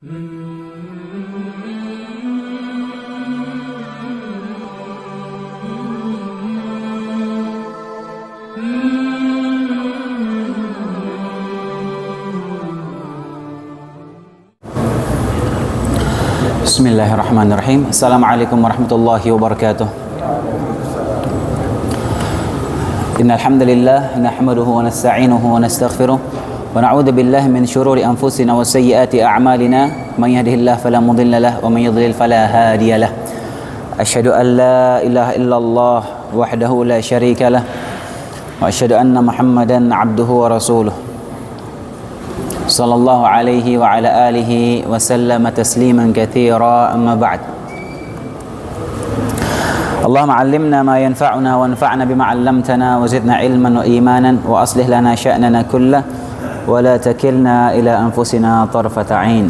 Bismillahirrahmanirrahim. Assalamualaikum warahmatullahi wabarakatuh. Innal hamdalillah nahmaduhu wa nasta'inuhu wa nastaghfiruh wa na'udzu billahi min shururi anfusina wa sayyiati a'malina may yahdihillahu fala mudilla lahu wa may yudlil fala hadiya lahu. Asyhadu an la ilaha illallah wahdahu la syarika lah wa asyhadu anna Muhammadan 'abduhu wa rasuluh. Sallallahu alaihi wa ala alihi wa sallama tasliman katsira, amma ba'd. Allahumma 'allimna ma yanfa'una wanfa'na bima 'allamtana wa zidna ilman wa imanan wa aslih lana sya'nana kullah wa la takilna ila anfusina tarfata 'ain.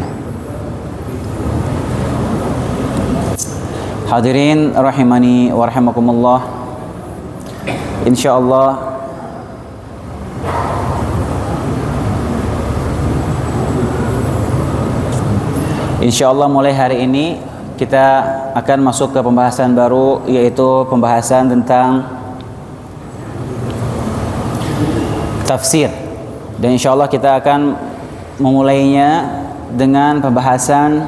Hadirin rahimani wa rahimakumullah. Insyaallah mulai hari ini kita akan masuk ke pembahasan baru, yaitu pembahasan tentang tafsir. Dan insyaallah kita akan memulainya dengan pembahasan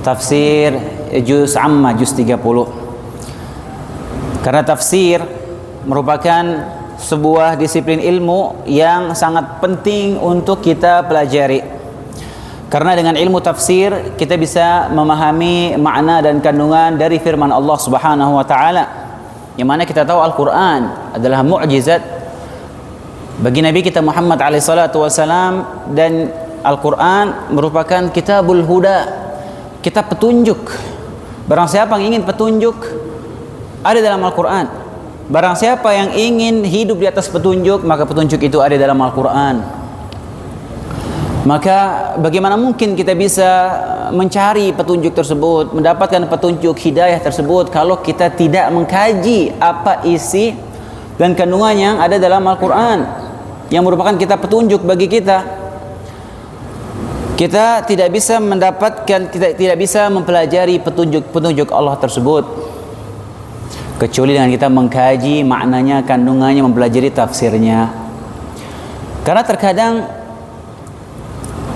tafsir juz amma, juz 30. Karena tafsir merupakan sebuah disiplin ilmu yang sangat penting untuk kita pelajari. Karena dengan ilmu tafsir kita bisa memahami makna dan kandungan dari firman Allah Subhanahu wa taala. Yang mana kita tahu Al-Qur'an adalah mukjizat bagi Nabi kita Muhammad alaihi salatu wasalam, dan Al-Qur'an merupakan kitabul huda, kitab petunjuk. Barang siapa yang ingin petunjuk ada dalam Al-Qur'an. Barang siapa yang ingin hidup di atas petunjuk, maka petunjuk itu ada dalam Al-Qur'an. Maka bagaimana mungkin kita bisa mencari petunjuk tersebut, mendapatkan petunjuk hidayah tersebut, kalau kita tidak mengkaji apa isi dan kandungan yang ada dalam Al-Quran yang merupakan kitab petunjuk bagi kita. Kita tidak bisa mendapatkan, kita tidak bisa mempelajari petunjuk Allah tersebut kecuali dengan kita mengkaji maknanya, kandungannya, mempelajari tafsirnya. Karena terkadang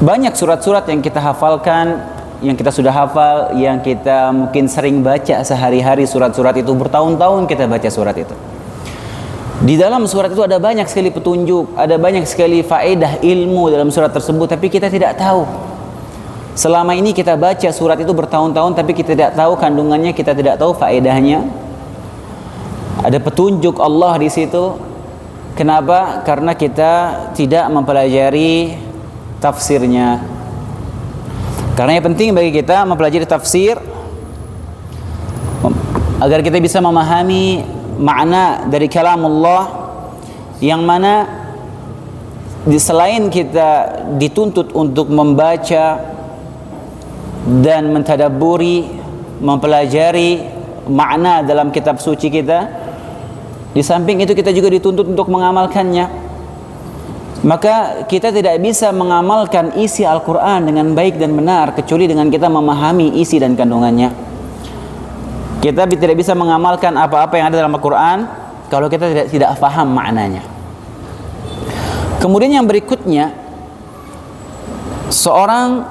banyak surat-surat yang kita hafalkan, yang kita sudah hafal, yang kita mungkin sering baca sehari-hari, surat-surat itu bertahun-tahun kita baca surat itu. Di dalam surat itu ada banyak sekali petunjuk, ada banyak sekali faedah ilmu dalam surat tersebut, tapi kita tidak tahu. Selama ini kita baca surat itu bertahun-tahun, tapi kita tidak tahu kandungannya, kita tidak tahu faedahnya. Ada petunjuk Allah di situ. Kenapa? Karena kita tidak mempelajari tafsirnya. Karena yang penting bagi kita mempelajari tafsir agar kita bisa memahami makna dari kalamullah, yang mana selain kita dituntut untuk membaca dan mentadabburi, mempelajari makna dalam kitab suci kita, di samping itu kita juga dituntut untuk mengamalkannya. Maka kita tidak bisa mengamalkan isi Al-Quran dengan baik dan benar kecuali dengan kita memahami isi dan kandungannya. Kita tidak bisa mengamalkan apa-apa yang ada dalam Al-Quran kalau kita tidak faham maknanya. Kemudian yang berikutnya, seorang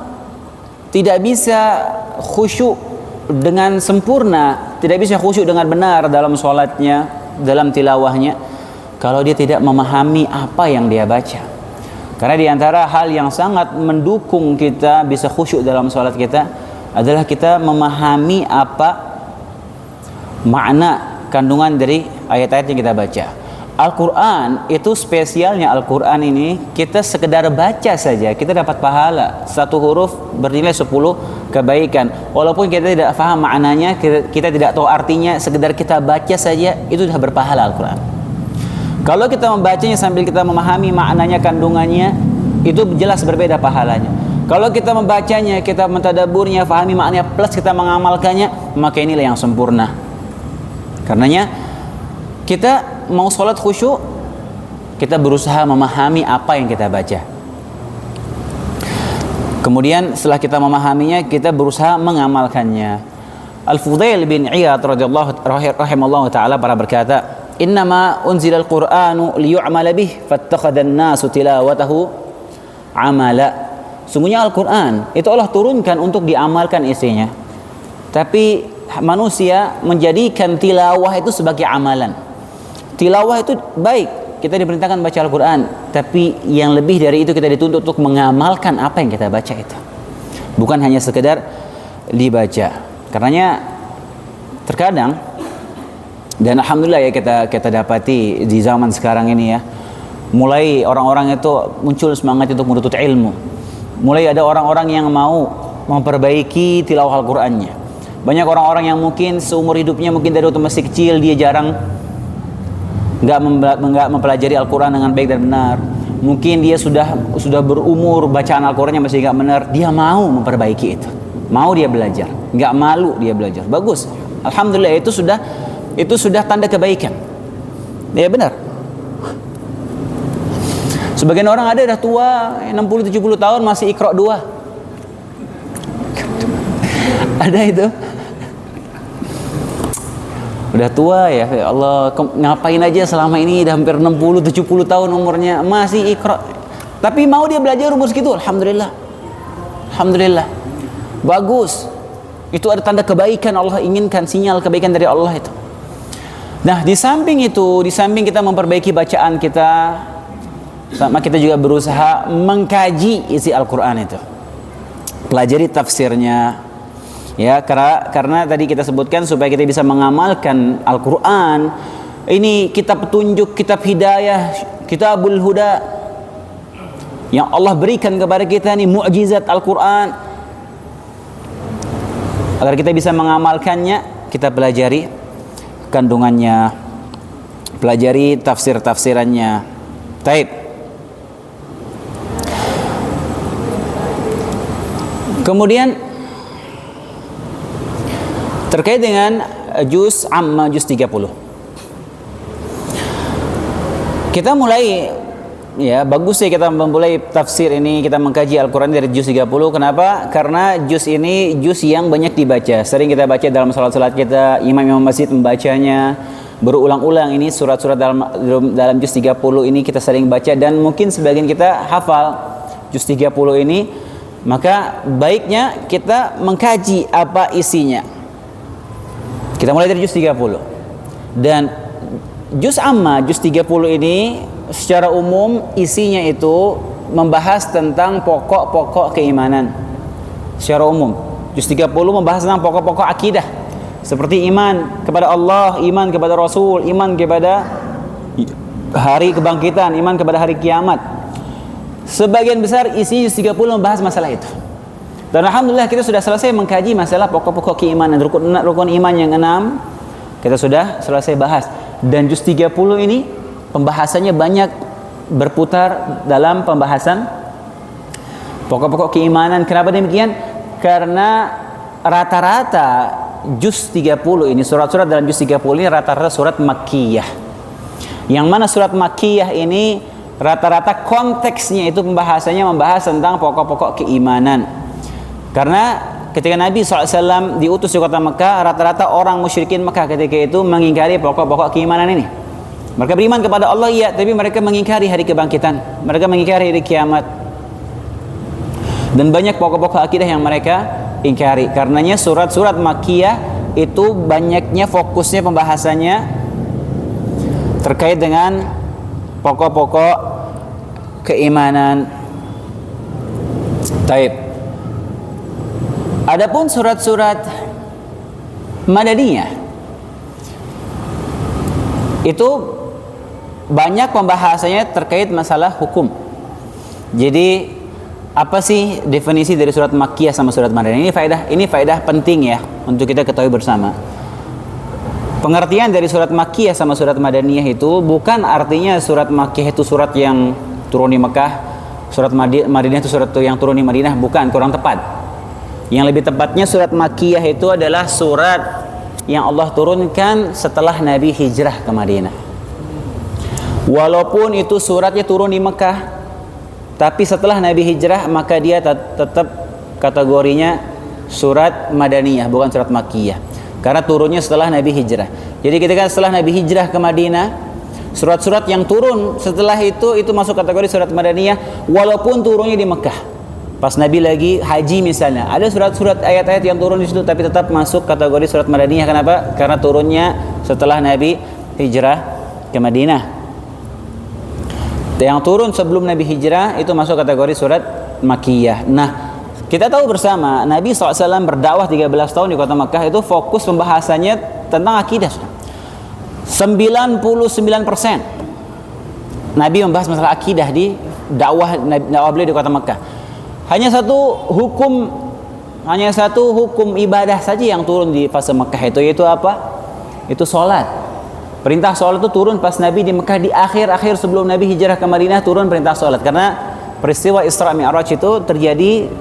tidak bisa khusyuk dengan sempurna, tidak bisa khusyuk dengan benar dalam sholatnya, dalam tilawahnya, kalau dia tidak memahami apa yang dia baca. Karena di antara hal yang sangat mendukung kita bisa khusyuk dalam sholat kita adalah kita memahami apa makna kandungan dari ayat-ayat yang kita baca. Al-Quran itu spesialnya, Al-Quran ini kita sekedar baca saja kita dapat pahala, satu huruf bernilai 10 kebaikan. Walaupun kita tidak paham maknanya, kita tidak tahu artinya, sekedar kita baca saja itu sudah berpahala Al-Quran. Kalau kita membacanya sambil kita memahami maknanya, kandungannya, itu jelas berbeda pahalanya. Kalau kita membacanya, kita mentadaburnya, fahami maknanya, plus kita mengamalkannya, maka inilah yang sempurna. Karenanya kita mau sholat khusyuk, kita berusaha memahami apa yang kita baca. Kemudian setelah kita memahaminya, kita berusaha mengamalkannya. Al-Fudail bin Iyad radhiyallahu rahimallahu taala para berkata, "Innama unzila al-Qur'anu liyu'mala bih, fattakhadha an-nasu tilawatahu amala." Sungguhnya Al-Qur'an itu Allah turunkan untuk diamalkan isinya. Tapi manusia menjadikan tilawah itu sebagai amalan. Tilawah itu baik, kita diperintahkan baca Al-Quran, tapi yang lebih dari itu kita dituntut untuk mengamalkan apa yang kita baca itu, bukan hanya sekedar dibaca. Karenanya terkadang, dan alhamdulillah ya kita dapati di zaman sekarang ini ya, mulai orang-orang itu muncul semangat untuk menuntut ilmu. Mulai ada orang-orang yang mau memperbaiki tilawah Al-Qurannya. Banyak orang-orang yang mungkin seumur hidupnya, mungkin dari waktu masih kecil dia jarang nggak mempelajari Al-Quran dengan baik dan benar. Mungkin dia sudah berumur, bacaan Al-Qurannya masih nggak benar. Dia mau memperbaiki itu, mau dia belajar, nggak malu dia belajar. Bagus, alhamdulillah, itu sudah tanda kebaikan. Ya benar. Sebagian orang ada dah tua 60-70 tahun masih Iqra 2. Ada itu. Udah tua ya Allah, ngapain aja selama ini, udah hampir 60-70 tahun umurnya masih Iqra. Tapi mau dia belajar umur segitu, alhamdulillah. Alhamdulillah. Bagus. Itu ada tanda kebaikan, Allah inginkan sinyal kebaikan dari Allah itu. Nah, di samping itu, di samping kita memperbaiki bacaan kita, sama kita juga berusaha mengkaji isi Al-Quran itu. Pelajari tafsirnya. Ya, karena tadi kita sebutkan supaya kita bisa mengamalkan Al-Quran. Ini kitab petunjuk, kitab hidayah, kitabul huda yang Allah berikan kepada kita, ini mukjizat Al-Quran. Agar kita bisa mengamalkannya, kita pelajari kandungannya, pelajari tafsir-tafsirannya. Taib. Kemudian terkait dengan juz amma, juz 30. Kita mulai, ya bagus ya kita memulai tafsir ini, kita mengkaji Al-Quran dari juz 30. Kenapa? Karena juz ini juz yang banyak dibaca. Sering kita baca dalam salat-salat kita, imam-imam masjid membacanya berulang-ulang. Ini surat-surat dalam juz 30 ini kita sering baca, dan mungkin sebagian kita hafal juz 30 ini. Maka baiknya kita mengkaji apa isinya. Kita mulai dari juz 30. Dan juz amma, juz 30 ini secara umum isinya itu membahas tentang pokok-pokok keimanan. Secara umum, juz 30 membahas tentang pokok-pokok akidah. Seperti iman kepada Allah, iman kepada Rasul, iman kepada hari kebangkitan, iman kepada hari kiamat. Sebagian besar isi juz 30 membahas masalah itu. Dan alhamdulillah kita sudah selesai mengkaji masalah pokok-pokok keimanan, rukun iman yang 6 kita sudah selesai bahas. Dan juz 30 ini pembahasannya banyak berputar dalam pembahasan pokok-pokok keimanan. Kenapa demikian? Karena rata-rata juz 30 ini, surat-surat dalam juz 30 ini rata-rata surat Makkiyah. Yang mana surat Makkiyah ini rata-rata konteksnya itu pembahasannya membahas tentang pokok-pokok keimanan. Karena ketika Nabi SAW diutus di kota Mekah, rata-rata orang musyrikin Mekah ketika itu mengingkari pokok-pokok keimanan ini. Mereka beriman kepada Allah, iya, tapi mereka mengingkari hari kebangkitan, mereka mengingkari hari kiamat, dan banyak pokok-pokok akidah yang mereka ingkari. Karenanya surat-surat Makkiyah itu banyaknya fokusnya pembahasannya terkait dengan pokok-pokok keimanan. Taib. Adapun surat-surat Madaniyah itu banyak pembahasannya terkait masalah hukum. Jadi apa sih definisi dari surat Makkiyah sama surat Madaniyah? Ini faedah penting ya untuk kita ketahui bersama. Pengertian dari surat Makkiyah sama surat Madaniyah itu bukan artinya surat Makkiyah itu surat yang turun di Mekah, surat Madinah itu surat yang turun di Madinah, bukan, kurang tepat. Yang lebih tepatnya surat Makkiyah itu adalah surat yang Allah turunkan setelah Nabi hijrah ke Madinah. Walaupun itu suratnya turun di Mekah, Tapi setelah Nabi hijrah maka dia tetap kategorinya surat Madaniyah, bukan surat Makkiyah. Karena turunnya setelah Nabi hijrah. Jadi ketika setelah Nabi hijrah ke Madinah, surat-surat yang turun setelah itu masuk kategori surat Madaniyah, walaupun turunnya di Mekah. Pas Nabi lagi haji misalnya, ada surat-surat ayat-ayat yang turun di situ, tapi tetap masuk kategori surat Madaniyah. Kenapa? Karena turunnya setelah Nabi hijrah ke Madinah. Yang turun sebelum Nabi hijrah itu masuk kategori surat Makkiyah. Nah, kita tahu bersama Nabi SAW berdakwah 13 tahun di kota Makkah, itu fokus pembahasannya tentang akidah. 99% Nabi membahas masalah akidah di dakwah beliau di kota Makkah. Hanya satu hukum ibadah saja yang turun di fase Makkah itu, yaitu apa? Itu sholat. Perintah sholat itu turun pas Nabi di Mekah, di akhir-akhir sebelum Nabi hijrah ke Madinah turun perintah sholat. Karena peristiwa Isra Mi'raj itu terjadi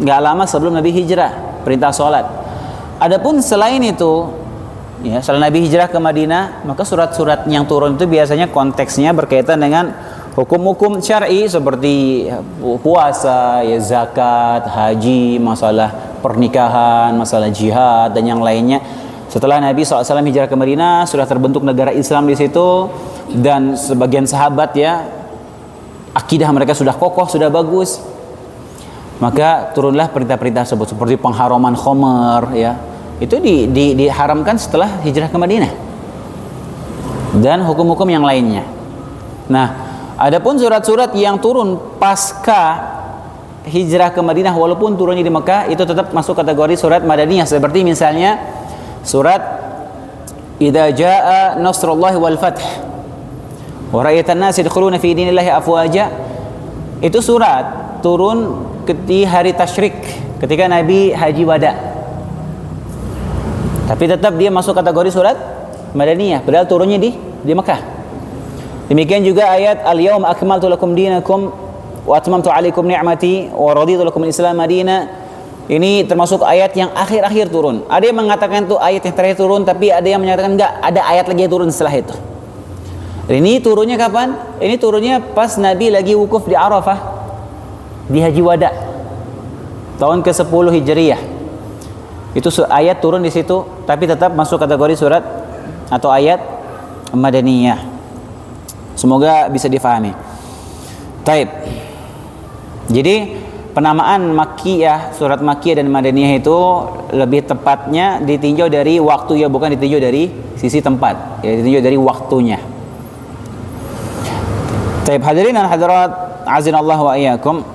nggak lama sebelum Nabi hijrah, perintah sholat. Adapun selain itu, ya, setelah Nabi hijrah ke Madinah, maka surat-surat yang turun itu biasanya konteksnya berkaitan dengan hukum-hukum syar'i seperti puasa, ya, zakat, haji, masalah pernikahan, masalah jihad dan yang lainnya. Setelah Nabi SAW hijrah ke Madinah, sudah terbentuk negara Islam di situ, dan sebagian sahabat, ya, akidah mereka sudah kokoh, sudah bagus. Maka turunlah perintah-perintah tersebut seperti pengharaman khamar, ya. Itu diharamkan setelah hijrah ke Madinah. Dan hukum-hukum yang lainnya. Nah, adapun surat-surat yang turun pasca hijrah ke Madinah walaupun turunnya di Mekah, itu tetap masuk kategori surat Madaniyah. Seperti misalnya surat Idza jaa nasrullahi wal fath wa ra'aitan nas yadkhuluna fi dinillahi afwaja. Itu surat turun di hari tasyrik ketika Nabi haji wada. Tapi tetap dia masuk kategori surat Madaniyah padahal turunnya di Mekah. Demikian juga ayat al-yauma akmaltu lakum dinakum wa atmamtu 'alaikum ni'mati wa raditu lakum al-islam madina. Ini termasuk ayat yang akhir-akhir turun. Ada yang mengatakan itu ayat yang terakhir turun, tapi ada yang menyatakan enggak, ada ayat lagi yang turun setelah itu. Ini turunnya kapan? Ini turunnya pas Nabi lagi wukuf di Arafah, di Haji Wada, tahun ke-10 Hijriyah. Itu ayat turun di situ, tapi tetap masuk kategori surat atau ayat Madaniyah. Semoga bisa difahami. Taib. Jadi penamaan Makkiyah, surat Makkiyah dan Madaniyah itu lebih tepatnya ditinjau dari waktu, ya, bukan ditinjau dari sisi tempat, ya, ditinjau dari waktunya. Taib, hadirin dan hadirat azinallahu wa iyyakum.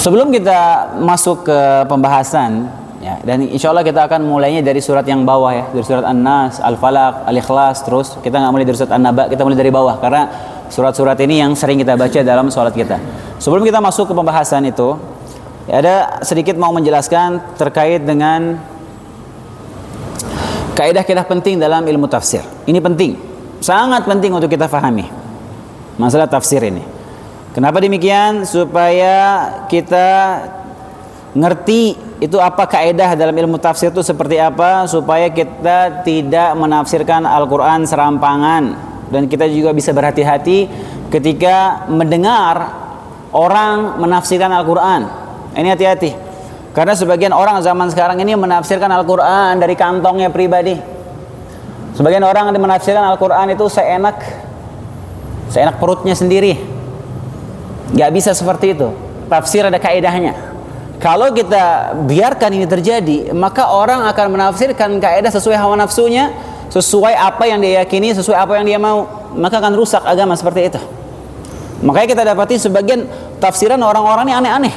Sebelum kita masuk ke pembahasan, ya, dan insya Allah kita akan mulainya dari surat yang bawah, ya, dari surat An-Nas, Al-Falaq, Al-Ikhlas, terus kita nggak mulai dari surat An-Naba, kita mulai dari bawah karena surat-surat ini yang sering kita baca dalam sholat kita. Sebelum kita masuk ke pembahasan itu, ya, ada sedikit mau menjelaskan terkait dengan kaidah-kaidah penting dalam ilmu tafsir. Ini penting, sangat penting untuk kita fahami masalah tafsir ini. Kenapa demikian? Supaya kita ngerti itu apa kaidah dalam ilmu tafsir itu seperti apa, supaya kita tidak menafsirkan Al-Quran serampangan, dan kita juga bisa berhati-hati ketika mendengar orang menafsirkan Al-Quran. Ini hati-hati, karena sebagian orang zaman sekarang ini menafsirkan Al-Quran dari kantongnya pribadi. Sebagian orang menafsirkan Al-Quran itu seenak perutnya sendiri. Gak bisa seperti itu. Tafsir ada kaidahnya. Kalau kita biarkan ini terjadi, maka orang akan menafsirkan kaidah sesuai hawa nafsunya, sesuai apa yang dia yakini, sesuai apa yang dia mau, maka akan rusak agama seperti itu. Makanya kita dapati sebagian tafsiran orang-orang ini aneh-aneh.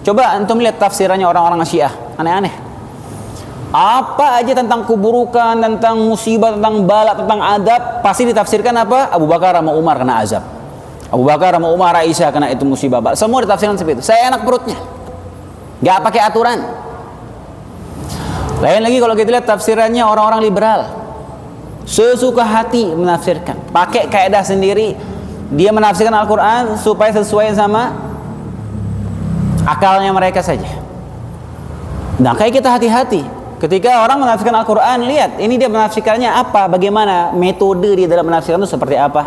Coba antum lihat tafsirannya orang-orang Syiah, aneh-aneh. Apa aja tentang keburukan, tentang musibah, tentang bala, tentang adab, pasti ditafsirkan apa? Abu Bakar sama Umar kena azab, Abu Bakar sama Umar, Aisyah kena itu musibah, semua ditafsirkan seperti itu. Saya enak perutnya, nggak pakai aturan. Lain lagi kalau kita lihat tafsirannya orang-orang liberal, sesuka hati menafsirkan, pakai kaidah sendiri. Dia menafsirkan Al-Quran supaya sesuai sama akalnya mereka saja. Nah, kayak kita hati-hati. Ketika orang menafsirkan Al-Quran, lihat ini dia menafsirkannya apa, bagaimana metode dia dalam menafsirkan itu seperti apa.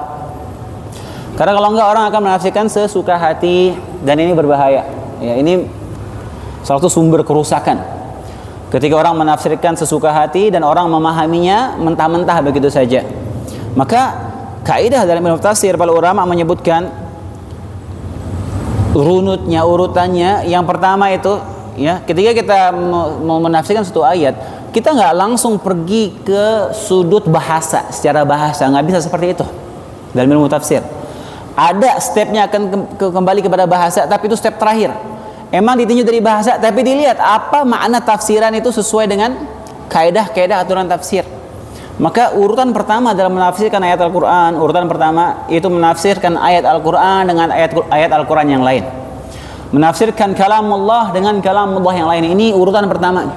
Karena kalau enggak orang akan menafsirkan sesuka hati, dan ini berbahaya. Ya, ini salah satu sumber kerusakan. Ketika orang menafsirkan sesuka hati dan orang memahaminya mentah-mentah begitu saja. Maka kaidah dalam ilmu tafsir para ulama menyebutkan runutnya, urutannya. Yang pertama itu, ya, ketika kita mau menafsirkan suatu ayat, kita nggak langsung pergi ke sudut bahasa, secara bahasa, nggak bisa seperti itu dalam ilmu tafsir. Ada stepnya akan kembali kepada bahasa, tapi itu step terakhir. Emang ditinjau dari bahasa, tapi dilihat apa makna tafsiran itu sesuai dengan kaidah-kaidah aturan tafsir. Maka urutan pertama dalam menafsirkan ayat Al-Quran, urutan pertama itu menafsirkan ayat Al-Quran dengan ayat Al-Quran yang lain. Menafsirkan kalamullah dengan kalamullah yang lain. Ini urutan pertama.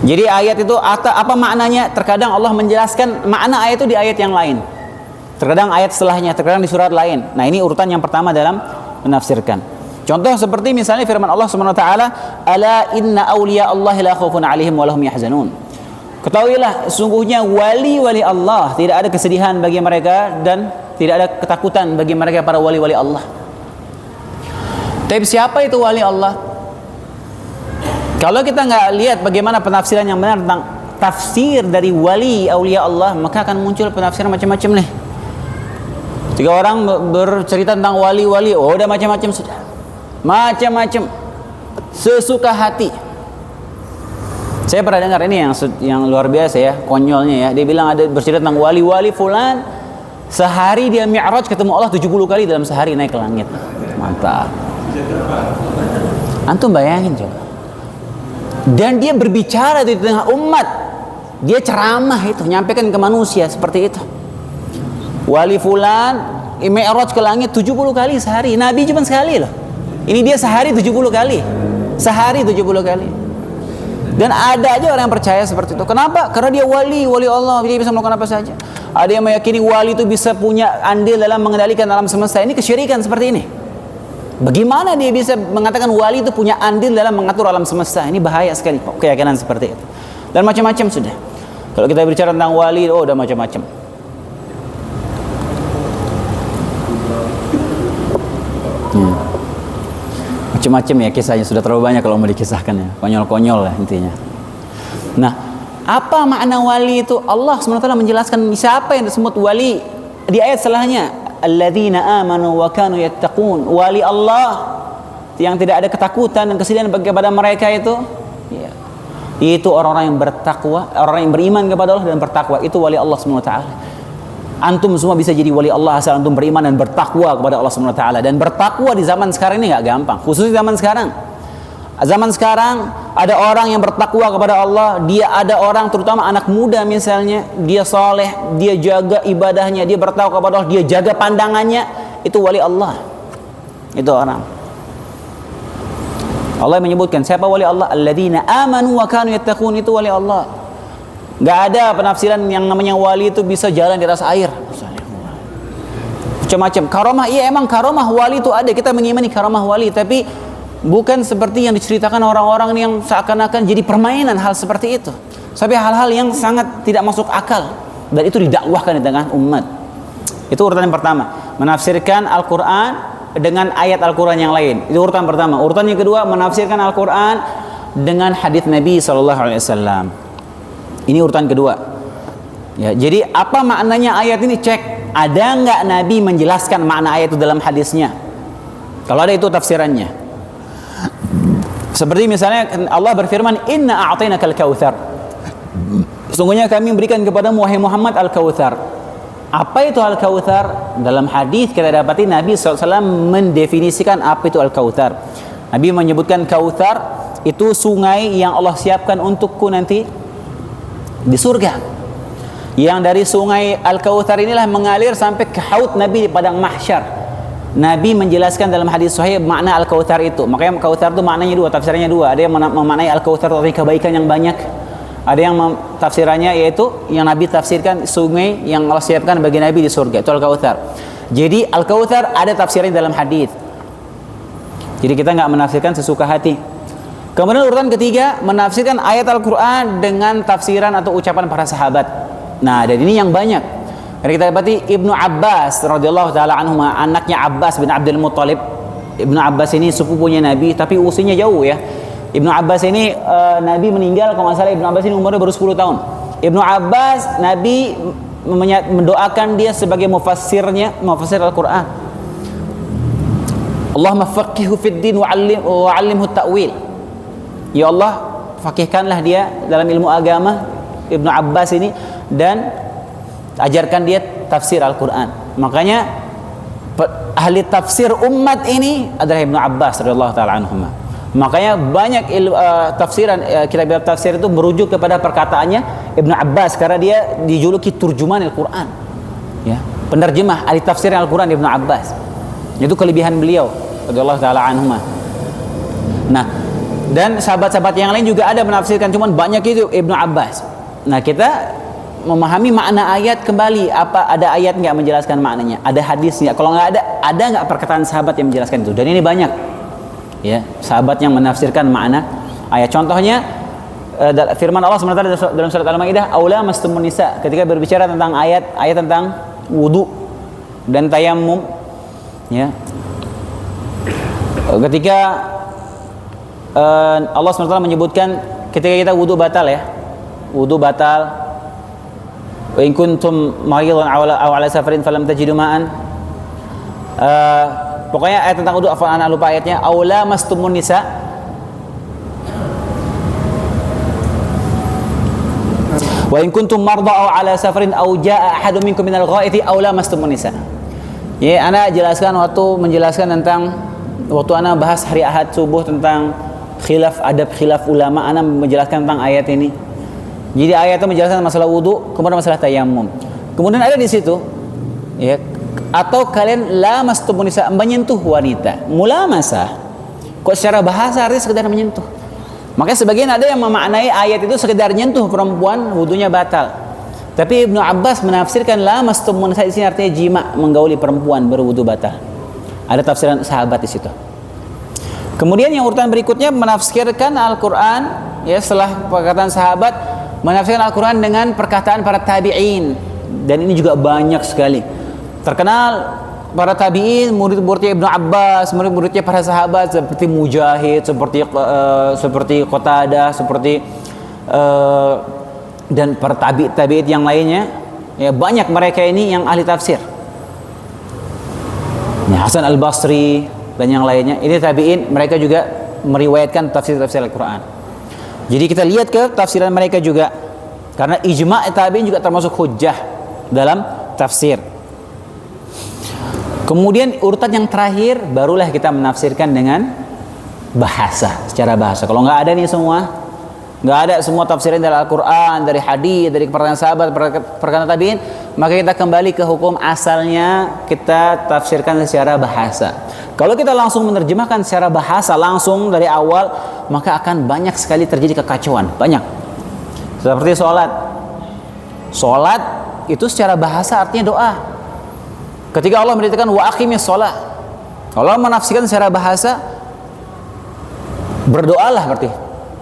Jadi ayat itu apa maknanya? Terkadang Allah menjelaskan makna ayat itu di ayat yang lain, terkadang ayat setelahnya, terkadang di surat lain. Nah, ini urutan yang pertama dalam menafsirkan. Contoh seperti misalnya firman Allah Subhanahu wa taala, "Ala inna awliya Allahi la khaufun 'alaihim wa lahum yahzanun." Ketahuilah, sungguhnya wali-wali Allah tidak ada kesedihan bagi mereka dan tidak ada ketakutan bagi mereka para wali-wali Allah. Tapi siapa itu wali Allah? Kalau kita nggak lihat bagaimana penafsiran yang benar tentang tafsir dari wali aulia Allah, maka akan muncul penafsiran macam-macam nih. Jika orang bercerita tentang wali-wali, oh udah macam-macam sudah, macam-macam, sesuka hati. Saya pernah dengar ini yang luar biasa ya, konyolnya ya. Dia bilang ada bercerita tentang wali-wali fulan, sehari dia mi'raj ketemu Allah 70 kali dalam sehari naik ke langit. Mantap. Antum bayangin coba. Dan dia berbicara di tengah umat. Dia ceramah itu, nyampaikan ke manusia seperti itu. Wali fulan mi'raj ke langit 70 kali sehari. Nabi cuma sekali loh. Ini dia sehari 70 kali. Sehari 70 kali. Dan ada aja orang yang percaya seperti itu. Kenapa? Karena dia wali Allah, dia bisa melakukan apa saja. Ada yang meyakini wali itu bisa punya andil dalam mengendalikan alam semesta. Ini kesyirikan seperti ini. Bagaimana dia bisa mengatakan wali itu punya andil dalam mengatur alam semesta? Ini bahaya sekali keyakinan seperti itu. Dan macam-macam sudah. Kalau kita bicara tentang wali, oh udah macam-macam. Macam-macam ya kisahnya, sudah terlalu banyak kalau mau dikisahkan ya. Konyol-konyol lah intinya. Nah, apa makna wali itu? Allah SWT menjelaskan siapa yang disebut wali di ayat setelahnya. Alladzina amanu wa kanu yattaqun. Wali Allah yang tidak ada ketakutan dan kesedihan kepada mereka itu, ya, itu orang-orang yang bertakwa, orang yang beriman kepada Allah dan bertakwa. Itu wali Allah SWT. Antum semua bisa jadi wali Allah asal antum beriman dan bertakwa kepada Allah SWT. Dan bertakwa di zaman sekarang ini nggak gampang, khususnya zaman sekarang. Zaman sekarang ada orang yang bertakwa kepada Allah. Dia ada orang, terutama anak muda misalnya, dia soleh, dia jaga ibadahnya, dia bertakwa kepada Allah, dia jaga pandangannya. Itu wali Allah. Itu orang. Allah menyebutkan siapa wali Allah? Alladzina amanu wa kanu yattaqun. Itu wali Allah. Nggak ada penafsiran yang namanya wali itu bisa jalan di atas air. Macam-macam. Karomah, iya emang karomah wali itu ada. Kita mengimani karomah wali, tapi bukan seperti yang diceritakan orang-orang yang seakan-akan jadi permainan hal seperti itu. Sampai hal-hal yang sangat tidak masuk akal. Dan itu didakwahkan di tengah umat. Itu urutan yang pertama. Menafsirkan Al-Quran dengan ayat Al-Quran yang lain. Itu urutan pertama. Urutan yang kedua, menafsirkan Al-Quran dengan hadis Nabi SAW. Ini urutan kedua. Ya, jadi apa maknanya ayat ini? Cek. Ada nggak Nabi menjelaskan makna ayat itu dalam hadisnya? Kalau ada itu tafsirannya. Seperti misalnya Allah berfirman, Inna a'tainakal kautsar. Sungguhnya kami berikan kepadamu wahai Muhammad al-kautsar. Apa itu al-kautsar? Dalam hadis kita dapati Nabi SAW mendefinisikan apa itu al-kautsar. Nabi menyebutkan kautsar itu sungai yang Allah siapkan untukku nanti di surga. Yang dari sungai Al-Kautsar inilah mengalir sampai ke haud Nabi di padang mahsyar. Nabi menjelaskan dalam hadis sahih makna Al-Kautsar itu. Makanya Kautsar itu maknanya dua, tafsirannya dua. Ada yang memaknai Al-Kautsar itu kebaikan yang banyak. Ada yang tafsirannya yaitu yang Nabi tafsirkan sungai yang Allah siapkan bagi Nabi di surga. Itu Al-Kautsar. Jadi Al-Kautsar ada tafsirannya dalam hadis. Jadi kita nggak menafsirkan sesuka hati. Kemudian urutan ketiga, menafsirkan ayat Al-Quran dengan tafsiran atau ucapan para sahabat. Nah, dan ini yang banyak. Jadi kita dapati Ibnu Abbas radhiyallahu taala anhu, anaknya Abbas bin Abdul Muttalib. Ibnu Abbas ini sepupunya Nabi, tapi usianya jauh ya. Ibnu Abbas ini Nabi meninggal, kalau nggak salah Ibnu Abbas ini umurnya baru 10 tahun. Ibnu Abbas, Nabi mendoakan dia sebagai mufassir Al-Quran. Allahumma faqihhu fid din wa'allimhu ta'wil. Ya Allah, fakihkanlah dia dalam ilmu agama, Ibnu Abbas ini, dan ajarkan dia tafsir Al-Quran. Makanya ahli tafsir umat ini adalah Ibnu Abbas radhiyallahu taala anhuma. Makanya banyak tafsiran kitab tafsir itu merujuk kepada perkataannya Ibnu Abbas, karena dia dijuluki turjuman Al-Quran, ya, penerjemah ahli tafsir Al-Quran Ibnu Abbas. Itu kelebihan beliau radhiyallahu taala anhuma. Nah, dan sahabat-sahabat yang lain juga ada menafsirkan, cuman banyak itu Ibnu Abbas. Nah, kita memahami makna ayat kembali, apa ada ayat nggak menjelaskan maknanya, ada hadis nggak, kalau nggak ada nggak perkataan sahabat yang menjelaskan itu. Dan ini banyak ya sahabat yang menafsirkan makna ayat. Contohnya firman Allah SWT dalam surat Al-Maidah, aula mastumun nisa, ketika berbicara tentang ayat tentang wudu dan tayammum, ya, ketika Allah SWT menyebutkan ketika kita wudu batal, ya, wudu batal, wa in kuntum maridan aw ala safarin falam tajidu ma'an, pokoknya ayat tentang wudu, afwan ana lupa ayatnya, aula mastumun nisa, wa in kuntum marda aw ala safarin aw jaa ahadun minkum minal ghaiti aula mastumun nisa. Ya, ana jelaskan menjelaskan tentang waktu ana bahas hari Ahad subuh tentang adab khilaf ulama, ana menjelaskan tentang ayat ini. Jadi ayat itu menjelaskan masalah wudu, kemudian masalah tayammum. Kemudian ada di situ, ya, atau kalian lamastumun nisa, menyentuh wanita. Mulamasah, kok secara bahasa artinya sekedar menyentuh. Makanya sebagian ada yang memaknai ayat itu sekedar nyentuh perempuan wudunya batal. Tapi Ibnu Abbas menafsirkan lamastumun nisa di sini artinya jima, menggauli perempuan berwudu batal. Ada tafsiran sahabat di situ. Kemudian yang urutan berikutnya menafsirkan Al-Quran, ya, setelah perkataan sahabat, menafsirkan Al-Quran dengan perkataan para tabi'in. Dan ini juga banyak sekali. Terkenal para tabi'in, murid-muridnya Ibnu Abbas, murid-muridnya para sahabat seperti Mujahid, seperti Qatadah, seperti dan para tabi'in yang lainnya, ya, banyak mereka ini yang ahli tafsir. Ya, Hasan Al-Basri dan yang lainnya, ini tabi'in, mereka juga meriwayatkan tafsir-tafsir Al-Quran. Jadi kita lihat ke tafsiran mereka juga, karena ijma' tabi'in juga termasuk hujjah dalam tafsir. Kemudian urutan yang terakhir, barulah kita menafsirkan dengan bahasa, secara bahasa. Kalau nggak ada nih semua, nggak ada semua tafsiran dari Al-Quran, dari hadis, dari perkataan sahabat, perkataan tabi'in, maka kita kembali ke hukum asalnya, kita tafsirkan secara bahasa. Kalau kita langsung menerjemahkan secara bahasa langsung dari awal, maka akan banyak sekali terjadi kekacauan, banyak. Seperti sholat. Sholat itu secara bahasa artinya doa. Ketika Allah merintahkan wa aqimis sholat, kalau menafsirkan secara bahasa, berdoalah berarti,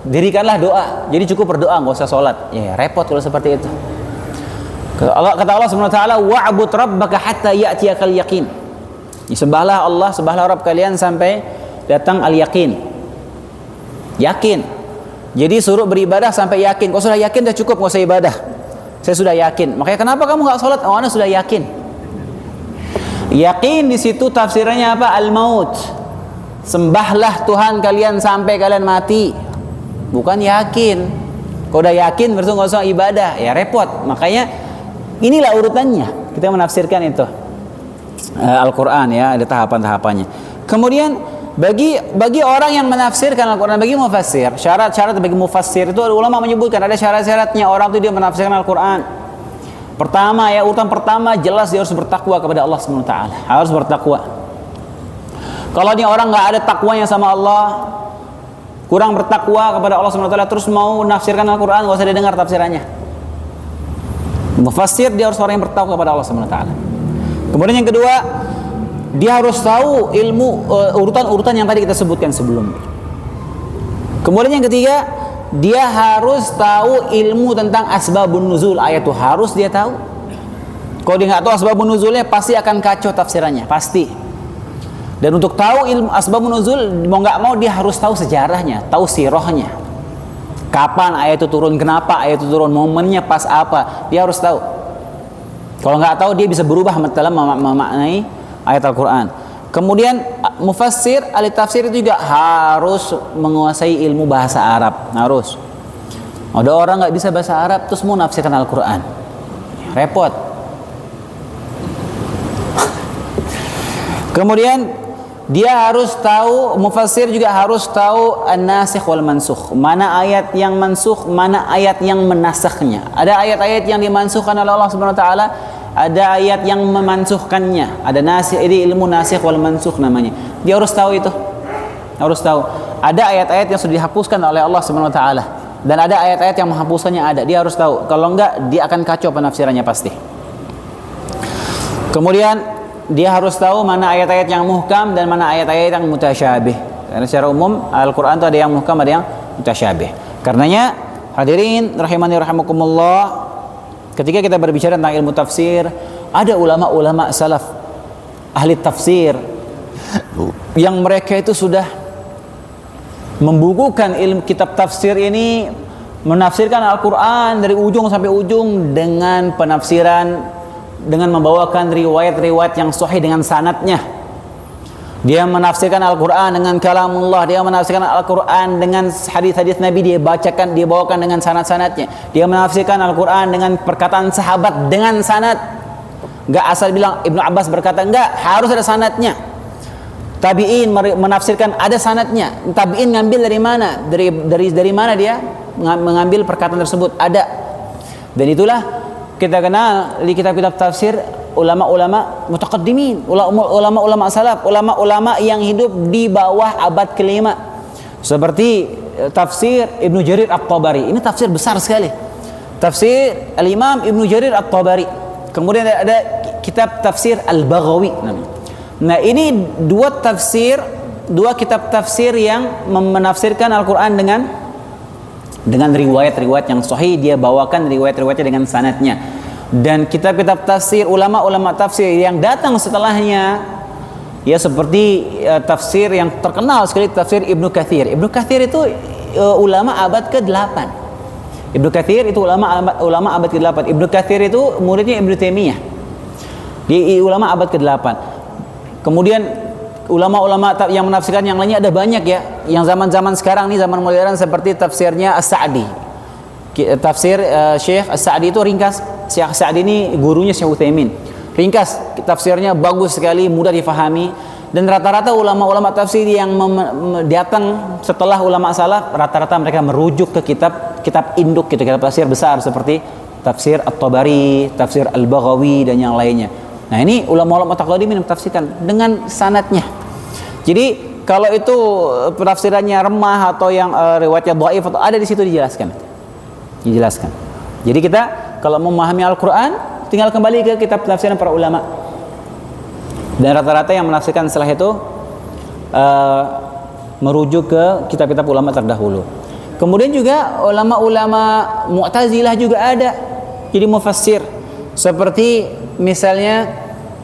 dirikanlah doa. Jadi cukup berdoa, nggak usah sholat. Ya, repot kalau seperti itu. Kata Allah Subhanahu wa taala, wa'bud rabbaka hatta ya'tiyakal yaqin. Sembahlah Allah, sembahlah Rabb kalian sampai datang al-yaqin. Yakin. Jadi suruh beribadah sampai yakin. Kalau sudah yakin sudah cukup, nggak usah ibadah. Saya sudah yakin. Makanya kenapa kamu nggak sholat? Oh, anda sudah yakin. Yakin di situ tafsirannya apa? Al-maut. Sembahlah Tuhan kalian sampai kalian mati. Bukan yakin. Kalau udah yakin berarti nggak usah ibadah. Ya repot. Makanya inilah urutannya. Kita menafsirkan itu. Al-Quran, ya, ada tahapan-tahapannya. Kemudian bagi orang yang menafsirkan Al-Quran, bagi mufassir, syarat-syarat bagi mufassir itu ulama menyebutkan ada syarat-syaratnya orang itu dia menafsirkan Al-Quran. Pertama, ya, urutan pertama jelas dia harus bertakwa kepada Allah SWT. Harus bertakwa. Kalau ini orang nggak ada takwanya sama Allah, kurang bertakwa kepada Allah SWT, terus mau menafsirkan Al-Quran, nggak usah didengar tafsirannya. Mufassir dia harus orang yang bertakwa kepada Allah SWT. Kemudian yang kedua, dia harus tahu ilmu urutan-urutan yang tadi kita sebutkan sebelumnya. Kemudian yang ketiga, dia harus tahu ilmu tentang asbabun nuzul ayat itu, harus dia tahu. Kalau dia nggak tahu asbabun nuzulnya, pasti akan kacau tafsirannya, pasti. Dan untuk tahu ilmu asbabun nuzul, mau nggak mau dia harus tahu sejarahnya, tahu sirahnya. Kapan ayat itu turun, kenapa ayat itu turun, momennya pas apa, dia harus tahu. Kalau nggak tahu, dia bisa berubah dalam memaknai ayat Al-Quran. Kemudian mufassir, ahli tafsir itu juga harus menguasai ilmu bahasa Arab, harus. Ada orang nggak bisa bahasa Arab terus mau nafsirkan Al-Quran, repot. Kemudian dia harus tahu, mufassir juga harus tahu an-nasikh wal mansukh, mana ayat yang mansukh, mana ayat yang menasakhnya. Ada ayat-ayat yang dimansukhkan oleh Allah Subhanahu wa taala, ada ayat yang memansuhkannya. Ada nasikh, ini ilmu nasikh wal mansukh namanya. Dia harus tahu itu. Harus tahu. Ada ayat-ayat yang sudah dihapuskan oleh Allah Subhanahu wa taala dan ada ayat-ayat yang menghapuskannya ada. Dia harus tahu. Kalau enggak, dia akan kacau penafsirannya pasti. Kemudian dia harus tahu mana ayat-ayat yang muhkam dan mana ayat-ayat yang mutasyabih. Karena secara umum Al-Qur'an itu ada yang muhkam, ada yang mutasyabih. Karenanya hadirin rahimani rahimakumullah, ketika kita berbicara tentang ilmu tafsir, ada ulama-ulama salaf, ahli tafsir, yang mereka itu sudah membukukan ilmu kitab tafsir ini, menafsirkan Al-Quran dari ujung sampai ujung dengan penafsiran, dengan membawakan riwayat-riwayat yang sahih dengan sanadnya. Dia menafsirkan Al-Quran dengan kalamullah, dia menafsirkan Al-Quran dengan hadis-hadis Nabi, dia bacakan, dia bawakan dengan sanad-sanadnya. Dia menafsirkan Al-Quran dengan perkataan sahabat dengan sanad. Enggak asal bilang Ibnu Abbas berkata, enggak, harus ada sanadnya. Tabi'in menafsirkan ada sanadnya. Tabi'in ngambil dari mana? Dari mana dia mengambil perkataan tersebut? Ada. Dan itulah kita kenal di kitab-kitab tafsir ulama-ulama mutaqaddimin, ulama-ulama salaf, ulama-ulama yang hidup di bawah abad ke-5. Seperti tafsir Ibnu Jarir At-Tabari. Ini tafsir besar sekali. Tafsir Al-Imam Ibnu Jarir At-Tabari. Kemudian ada kitab tafsir Al-Baghawi namanya. Nah, ini dua kitab tafsir yang menafsirkan Al-Quran dengan riwayat-riwayat yang sahih, dia bawakan riwayat-riwayatnya dengan sanadnya. Dan kitab-kitab tafsir, ulama-ulama tafsir yang datang setelahnya, ya seperti tafsir yang terkenal sekali, tafsir Ibnu Katsir. Ibnu Katsir itu ulama abad ke-8. Ibnu Katsir itu ulama abad ke-8. Ibnu Katsir itu muridnya Ibnu Taimiyah. Dia ulama abad ke-8. Kemudian ulama-ulama yang menafsirkan yang lainnya ada banyak ya. Yang zaman-zaman sekarang nih, zaman modern, seperti tafsirnya As-Sa'di. Tafsir Syekh As-Sa'di itu ringkas. Syekh As-Sa'di ini gurunya Syekh Utsaimin. Ringkas, tafsirnya bagus sekali, mudah difahami. Dan rata-rata ulama-ulama tafsir yang datang setelah ulama salaf, rata-rata mereka merujuk ke kitab induk gitu, kitab tafsir besar seperti tafsir At-Tabari, tafsir Al-Baghawi dan yang lainnya. Nah, ini ulama-ulama mutaqaddimin mentafsirkan dengan sanadnya. Jadi kalau itu penafsirannya remah atau yang riwayatnya dhaif atau ada di situ dijelaskan. Jadi kita kalau memahami Al-Quran tinggal kembali ke kitab tafsiran para ulama. Dan rata-rata yang menafsirkan setelah itu merujuk ke kitab-kitab ulama terdahulu. Kemudian juga ulama-ulama Mu'tazilah juga ada jadi mufassir, seperti misalnya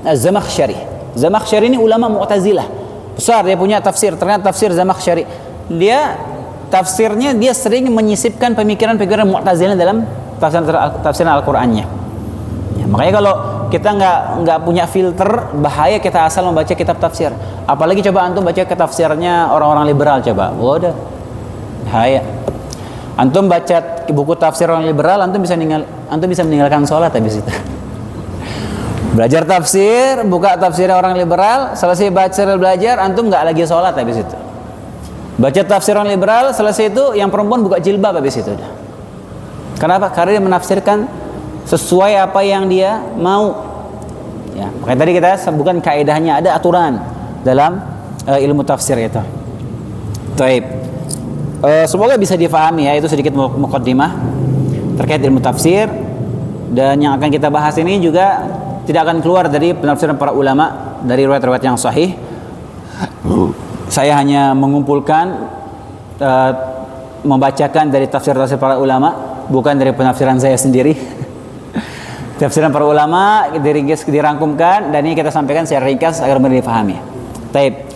Zamakhsyari. Zamakhsyari ini ulama Mu'tazilah besar, dia punya tafsir, ternyata tafsir Zamakhsyari. Dia tafsirnya, dia sering menyisipkan pemikiran-pemikiran Mu'tazilah dalam tafsiran Al-Qur'annya. Ya, makanya kalau kita nggak punya filter, bahaya kita asal membaca kitab tafsir. Apalagi coba antum baca ke tafsirnya orang-orang liberal, coba, waduh, bahaya. Antum baca buku tafsir orang liberal, antum bisa meninggalkan sholat habis itu. Belajar tafsir, buka tafsirnya orang liberal, selesai belajar, antum nggak lagi sholat habis itu. Baca tafsir orang liberal, selesai itu yang perempuan buka jilbab habis itu. Kenapa? Karena dia menafsirkan sesuai apa yang dia mau. Ya, makanya tadi kita bukan kaidahnya, ada aturan dalam ilmu tafsir itu. Taib. Semoga bisa difahami ya, itu sedikit muqaddimah terkait ilmu tafsir, dan yang akan kita bahas ini juga tidak akan keluar dari penafsiran para ulama dari riwayat-riwayat yang sahih. Saya hanya mengumpulkan membacakan dari tafsir-tafsir para ulama, bukan dari penafsiran saya sendiri. Tafsiran para ulama diringkas, dirangkumkan, dan ini kita sampaikan secara ringkas agar mudah dipahami. Taib.